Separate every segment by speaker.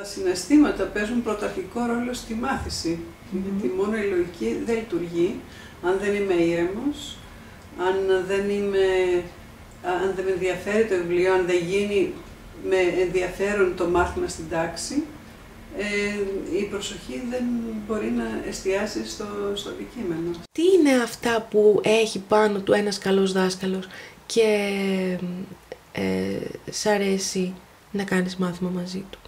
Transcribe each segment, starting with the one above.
Speaker 1: Τα συναισθήματα παίζουν πρωταρχικό ρόλο στη μάθηση, γιατί μόνο η λογική δεν λειτουργεί αν δεν είμαι ήρεμος, αν δεν με ενδιαφέρει το βιβλίο, αν δεν γίνει με ενδιαφέρον το μάθημα στην τάξη, η προσοχή δεν μπορεί να εστιάσει στο αντικείμενο.
Speaker 2: Τι είναι αυτά που έχει πάνω του ένας καλός δάσκαλος και σ' αρέσει να κάνεις μάθημα μαζί του?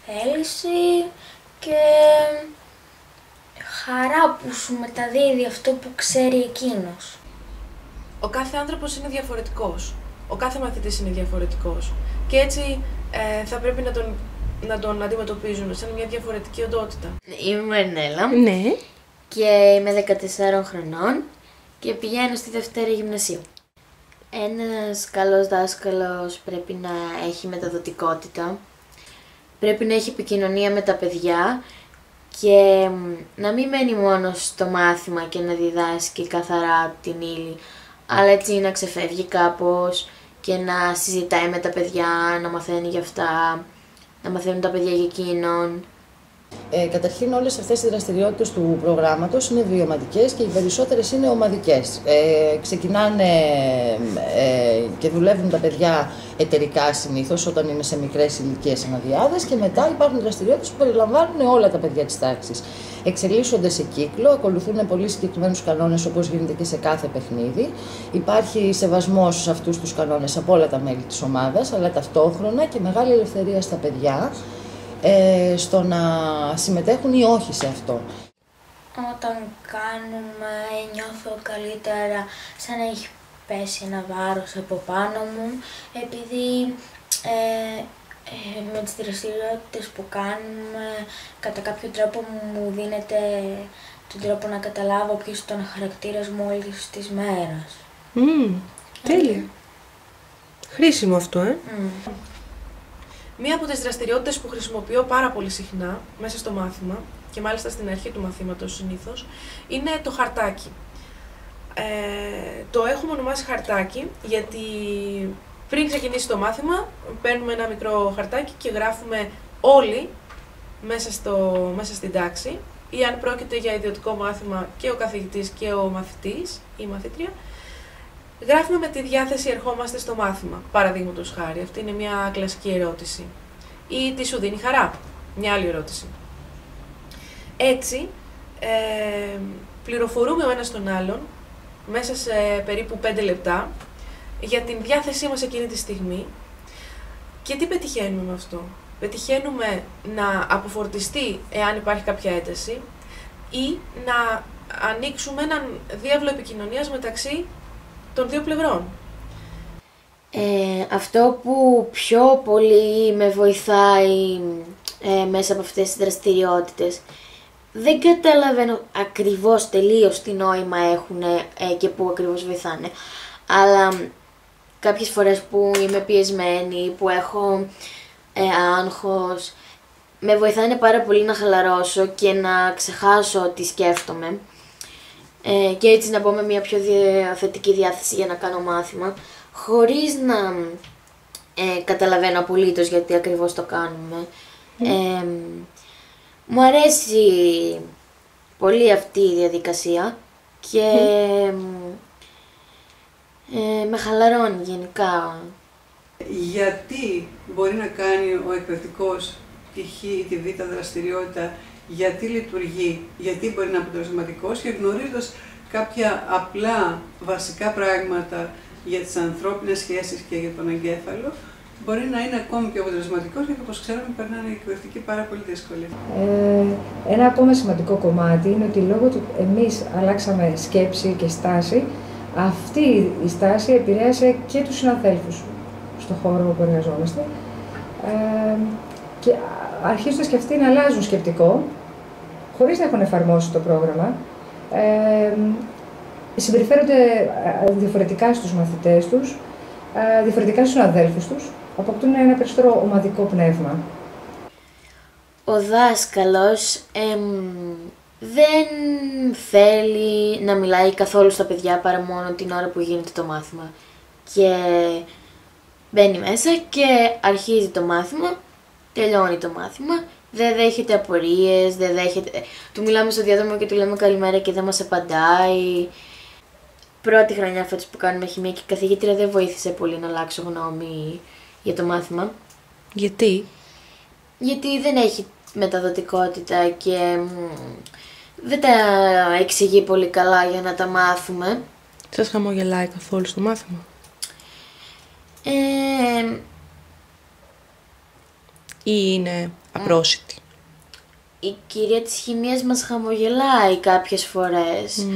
Speaker 3: Θέληση και χαρά που σου μεταδίδει αυτό που ξέρει εκείνος.
Speaker 2: Ο κάθε άνθρωπος είναι διαφορετικός. Ο κάθε μαθητής είναι διαφορετικός. Και έτσι θα πρέπει να τον αντιμετωπίζουμε σαν μια διαφορετική οντότητα.
Speaker 3: Είμαι η Νέλα.
Speaker 2: Ναι.
Speaker 3: Και είμαι 14 χρονών και πηγαίνω στη Δευτέρα Γυμνασίου. Ένας καλός δάσκαλος πρέπει να έχει μεταδοτικότητα, πρέπει να έχει επικοινωνία με τα παιδιά και να μην μένει μόνο στο μάθημα και να διδάσκει καθαρά την ύλη, αλλά έτσι να ξεφεύγει κάπως και να συζητάει με τα παιδιά, να μαθαίνει για αυτά, να μαθαίνουν τα παιδιά για εκείνον.
Speaker 4: Καταρχήν όλες αυτές οι δραστηριότητες του προγράμματος είναι βιωματικές και οι περισσότερες είναι ομαδικές. Ξεκινάνε και δουλεύουν τα παιδιά εταιρικά συνήθως όταν είναι σε μικρές ηλικίες αναδιάδες και μετά υπάρχουν δραστηριότητες που περιλαμβάνουν όλα τα παιδιά της τάξης. Εξελίσσονται σε κύκλο, ακολουθούν πολύ συγκεκριμένους κανόνες όπως γίνεται και σε κάθε παιχνίδι. Υπάρχει σεβασμός σε αυτούς τους κανόνες από όλα τα μέλη της ομάδας, αλλά ταυτόχρονα και μεγάλη ελευθερία στα παιδιά στο να συμμετέχουν ή όχι σε αυτό.
Speaker 3: Όταν κάνουμε νιώθω καλύτερα σαν να έχει πέσει ένα βάρος από πάνω μου, επειδή με τις δραστηριότητες που κάνουμε κατά κάποιο τρόπο μου δίνεται τον τρόπο να καταλάβω ποιος ήταν ο χαρακτήρας μου όλης της μέρας.
Speaker 2: Τέλεια. Χρήσιμο αυτό, Μία από τις δραστηριότητες που χρησιμοποιώ πάρα πολύ συχνά μέσα στο μάθημα και μάλιστα στην αρχή του μαθήματος συνήθως είναι το χαρτάκι. Το έχουμε ονομάσει χαρτάκι γιατί πριν ξεκινήσει το μάθημα παίρνουμε ένα μικρό χαρτάκι και γράφουμε όλοι μέσα στην τάξη, ή αν πρόκειται για ιδιωτικό μάθημα και ο καθηγητής και ο μαθητής ή η μαθήτρια, γράφουμε με τι διάθεση ερχόμαστε στο μάθημα, παραδείγματος χάρη. Αυτή είναι μια κλασική ερώτηση. Ή τι σου δίνει χαρά, μια άλλη ερώτηση. Έτσι, πληροφορούμε ο ένας τον άλλον μέσα σε περίπου 5 λεπτά για την διάθεσή μας εκείνη τη στιγμή. Και τι πετυχαίνουμε με αυτό? Πετυχαίνουμε να αποφορτιστεί εάν υπάρχει κάποια ένταση ή να ανοίξουμε έναν διάβλο επικοινωνίας μεταξύ των δύο πλευρών.
Speaker 3: Αυτό που πιο πολύ με βοηθάει μέσα από αυτές τις δραστηριότητες, δεν καταλαβαίνω ακριβώς τελείως τι νόημα έχουν και πού ακριβώς βοηθάνε, αλλά κάποιες φορές που είμαι πιεσμένη, που έχω άγχος, με βοηθάνε πάρα πολύ να χαλαρώσω και να ξεχάσω τι σκέφτομαι και έτσι να μπω με μια πιο θετική διάθεση για να κάνω μάθημα, χωρίς να καταλαβαίνω απολύτως γιατί ακριβώς το κάνουμε. Μου αρέσει πολύ αυτή η διαδικασία και με χαλαρώνει γενικά.
Speaker 1: Γιατί μπορεί να κάνει ο εκπαιδευτικός τη Χ ή τη Β δραστηριότητα, γιατί λειτουργεί, γιατί μπορεί να είναι αποτελεσματικός, και γνωρίζοντας κάποια απλά βασικά πράγματα για τις ανθρώπινες σχέσεις και για τον εγκέφαλο, μπορεί να είναι ακόμη πιο αποτελεσματικός, γιατί όπως ξέρουμε περνάνε οι εκπαιδευτικοί πάρα πολύ δύσκολοι.
Speaker 5: Ένα ακόμα σημαντικό κομμάτι είναι ότι λόγω του εμείς αλλάξαμε σκέψη και στάση, αυτή η στάση επηρέασε και τους συναδέλφους στον χώρο που εργαζόμαστε και αρχίζοντας και αυτοί να αλλάζουν σκεπτικό, χωρίς να έχουν εφαρμόσει το πρόγραμμα, συμπεριφέρονται διαφορετικά στους μαθητές τους, διαφορετικά στους συναδέλφους τους, αποκτούν ένα περισσότερο ομαδικό πνεύμα.
Speaker 3: Ο δάσκαλος δεν θέλει να μιλάει καθόλου στα παιδιά παρά μόνο την ώρα που γίνεται το μάθημα. Και μπαίνει μέσα και αρχίζει το μάθημα τελειώνει το μάθημα, δεν δέχεται απορίες, δεν δέχεται... Του μιλάμε στο διάδρομο και του λέμε καλημέρα και δεν μας απαντάει. Πρώτη χρονιά φέτος που κάνουμε χημεία και η καθηγήτρια δεν βοήθησε πολύ να αλλάξω γνώμη για το μάθημα.
Speaker 2: Γιατί?
Speaker 3: Γιατί δεν έχει μεταδοτικότητα και δεν τα εξηγεί πολύ καλά για να τα μάθουμε.
Speaker 2: Σας χαμογελάει καθόλου στο μάθημα? Ή είναι απρόσιτη?
Speaker 3: Η κυρία της χημείας μας χαμογελάει κάποιες φορές.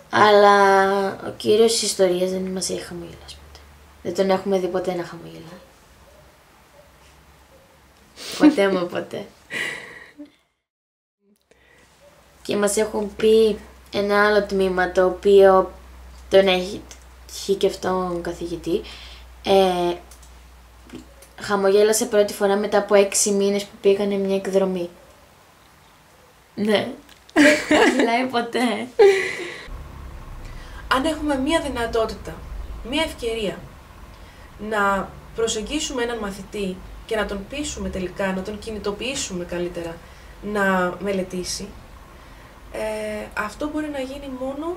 Speaker 3: Αλλά ο κύριος της ιστορίας δεν μας έχει χαμογελάσει ποτέ. Δεν τον έχουμε δει ποτέ να χαμογελάει. Ποτέ μα ποτέ. Και μας έχουν πει ένα άλλο τμήμα το οποίο τον έχει και αυτόν καθηγητή. Χαμογέλασε πρώτη φορά μετά από 6 μήνες που πήγανε μια εκδρομή. Ναι. Δεν μιλάει ποτέ.
Speaker 2: Αν έχουμε μία δυνατότητα, μία ευκαιρία να προσεγγίσουμε έναν μαθητή και να τον πείσουμε τελικά, να τον κινητοποιήσουμε καλύτερα να μελετήσει, αυτό μπορεί να γίνει μόνο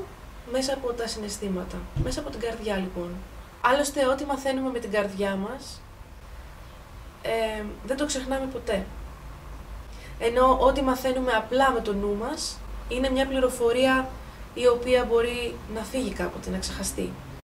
Speaker 2: μέσα από τα συναισθήματα, μέσα από την καρδιά λοιπόν. Άλλωστε ό,τι μαθαίνουμε με την καρδιά μας δεν το ξεχνάμε ποτέ. Ενώ ό,τι μαθαίνουμε απλά με το νου μας είναι μια πληροφορία η οποία μπορεί να φύγει κάποτε, να ξεχαστεί.